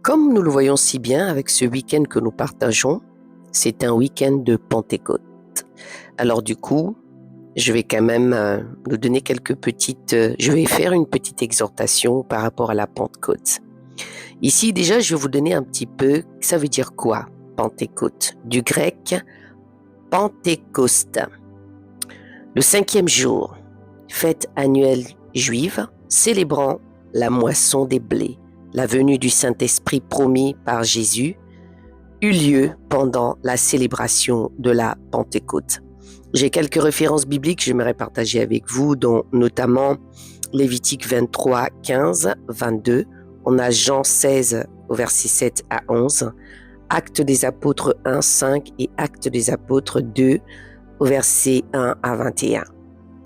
Comme nous le voyons si bien avec ce week-end que nous partageons, c'est un week-end de Pentecôte. Alors du coup, je vais quand même nous donner je vais faire une petite exhortation par rapport à la Pentecôte. Ici, déjà, je vais vous donner un petit peu, ça veut dire quoi, Pentecôte? Du grec, Pentecôste. Le 5e jour, fête annuelle juive, célébrant la moisson des blés, la venue du Saint-Esprit promis par Jésus, eut lieu pendant la célébration de la Pentecôte. J'ai quelques références bibliques que j'aimerais partager avec vous, dont notamment Lévitique 23, 15, 22. On a Jean 16 au verset 7 à 11, Actes des apôtres 1, 5 et Actes des apôtres 2 au verset 1 à 21.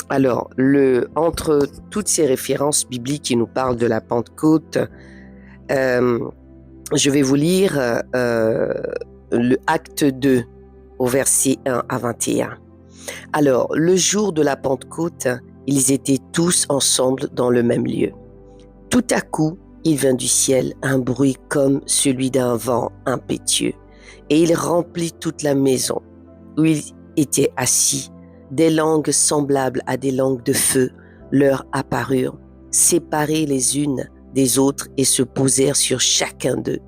Alors, entre toutes ces références bibliques qui nous parlent de la Pentecôte, je vais vous lire le Acte 2 au verset 1 à 21. Alors, le jour de la Pentecôte, ils étaient tous ensemble dans le même lieu. Tout à coup, il vint du ciel un bruit comme celui d'un vent impétueux, et il remplit toute la maison où ils étaient assis. Des langues semblables à des langues de feu leur apparurent, séparées les unes des autres, et se posèrent sur chacun d'eux.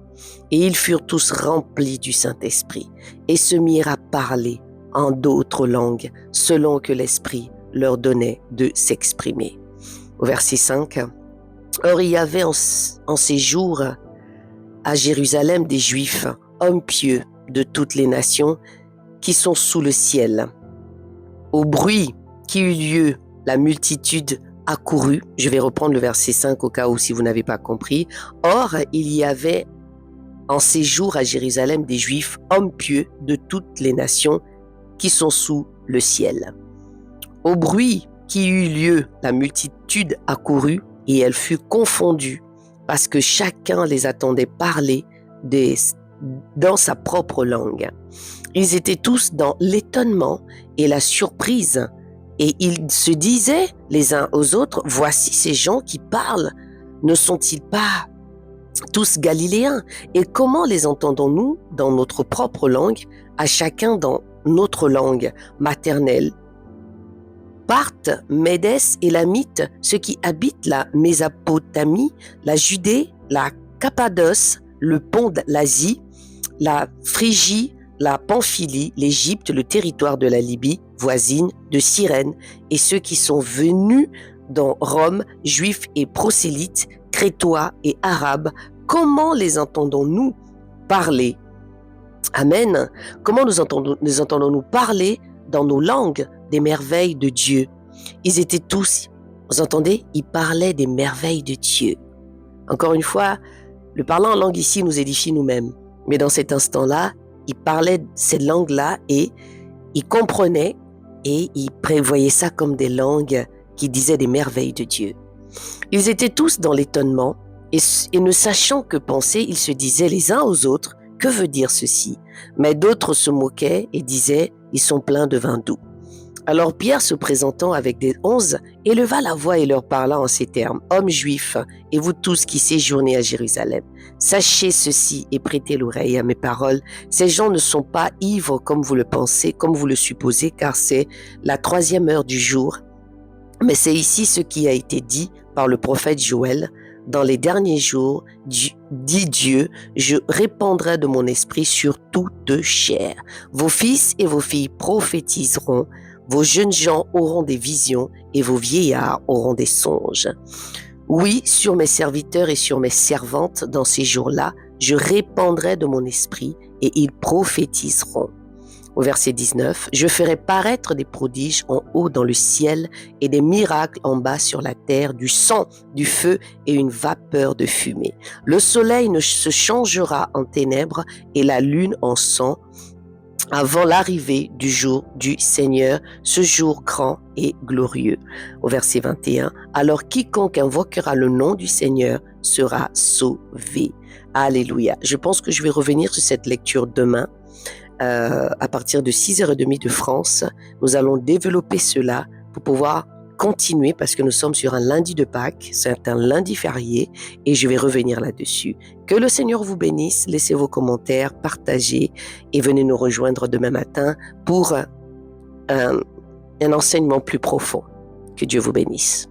Et ils furent tous remplis du Saint-Esprit, et se mirent à parler en d'autres langues, selon que l'Esprit leur donnait de s'exprimer. Au verset 5, or il y avait en ces jours à Jérusalem des Juifs, hommes pieux de toutes les nations qui sont sous le ciel. Au bruit qui eut lieu, la multitude accourut. Je vais reprendre le verset 5 au cas où si vous n'avez pas compris. Or, il y avait en ces jours à Jérusalem des Juifs, hommes pieux de toutes les nations qui sont sous le ciel. Au bruit qui eut lieu, la multitude accourut et elle fut confondue parce que chacun les attendait parler dans sa propre langue. Ils étaient tous dans l'étonnement et la surprise, et ils se disaient les uns aux autres, voici ces gens qui parlent, ne sont-ils pas tous galiléens? Et comment les entendons-nous dans notre propre langue, à chacun dans notre langue maternelle? Parthes, Médès et Lamite, ceux qui habitent la Mésopotamie, la Judée, la Cappadoce, le pont d'Asie, la Phrygie, la Pamphylie, l'Égypte, le territoire de la Libye voisine, de Cyrène, et ceux qui sont venus dans Rome, juifs et prosélytes, crétois et arabes, comment les entendons-nous parler? Amen. Comment nous entendons-nous parler dans nos langues des merveilles de Dieu? Ils étaient tous, vous entendez, ils parlaient des merveilles de Dieu. Encore une fois, le parlant en langue ici nous édifie nous-mêmes. Mais dans cet instant-là, ils parlaient cette langue-là et ils comprenaient et ils prévoyaient ça comme des langues qui disaient des merveilles de Dieu. Ils étaient tous dans l'étonnement et ne sachant que penser, ils se disaient les uns aux autres, que veut dire ceci? Mais d'autres se moquaient et disaient, ils sont pleins de vin doux. Alors Pierre, se présentant avec des 11, éleva la voix et leur parla en ces termes, hommes juifs, et vous tous qui séjournez à Jérusalem, sachez ceci et prêtez l'oreille à mes paroles. Ces gens ne sont pas ivres comme vous le pensez, comme vous le supposez, car c'est la 3e heure du jour. Mais c'est ici ce qui a été dit par le prophète Joël. Dans les derniers jours, dit Dieu, je répandrai de mon esprit sur toute chair. Vos fils et vos filles prophétiseront, vos jeunes gens auront des visions et vos vieillards auront des songes. Oui, sur mes serviteurs et sur mes servantes, dans ces jours-là, je répandrai de mon esprit et ils prophétiseront. Au verset 19, je ferai paraître des prodiges en haut dans le ciel et des miracles en bas sur la terre, du sang, du feu et une vapeur de fumée. Le soleil ne se changera en ténèbres et la lune en sang avant l'arrivée du jour du Seigneur, ce jour grand et glorieux. Au verset 21, alors quiconque invoquera le nom du Seigneur sera sauvé. Alléluia. Je pense que je vais revenir sur cette lecture demain. À partir de 6h30 de France, nous allons développer cela pour pouvoir continuer parce que nous sommes sur un lundi de Pâques, c'est un lundi férié et je vais revenir là-dessus. Que le Seigneur vous bénisse, laissez vos commentaires, partagez et venez nous rejoindre demain matin pour un enseignement plus profond. Que Dieu vous bénisse.